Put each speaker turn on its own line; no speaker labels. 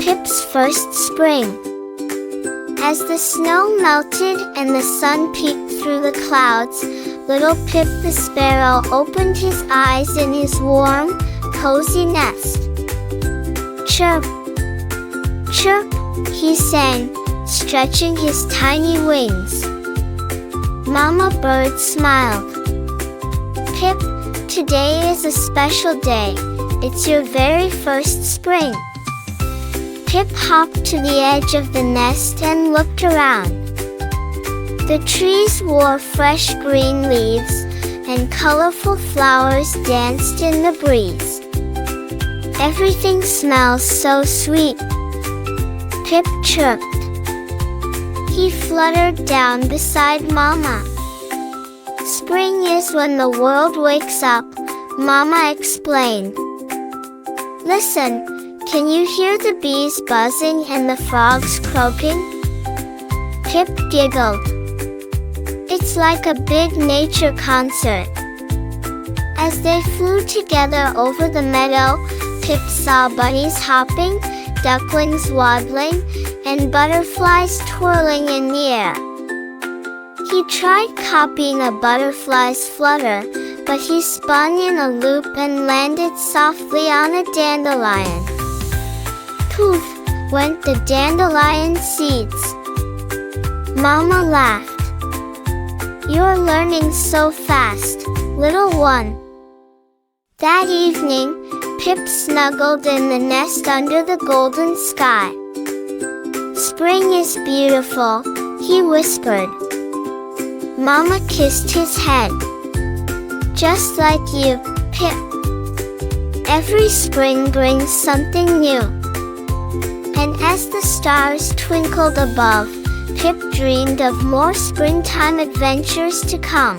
Pip's first spring. As the snow melted and the sun peeked through the clouds, little Pip the sparrow opened his eyes in his warm, cozy nest. Chirp, chirp, he sang, stretching his tiny wings. Mama bird smiled. Pip, today is a special day. It's your very first spring. Pip hopped to the edge of the nest and looked around. The trees wore fresh green leaves, and colorful flowers danced in the breeze. Everything smells so sweet, Pip chirped. He fluttered down beside Mama. Spring is when the world wakes up, Mama explained. Listen, can you hear the bees buzzing and the frogs croaking? Pip giggled. It's like a big nature concert. As they flew together over the meadow, Pip saw bunnies hopping, ducklings waddling, and butterflies twirling in the air. He tried copying a butterfly's flutter, but he spun in a loop and landed softly on a dandelion. Poof, went the dandelion seeds. Mama laughed. You're learning so fast, little one. That evening, Pip snuggled in the nest under the golden sky. Spring is beautiful, he whispered. Mama kissed his head. Just like you, Pip. Every spring brings something new. And as the stars twinkled above, Pip dreamed of more springtime adventures to come.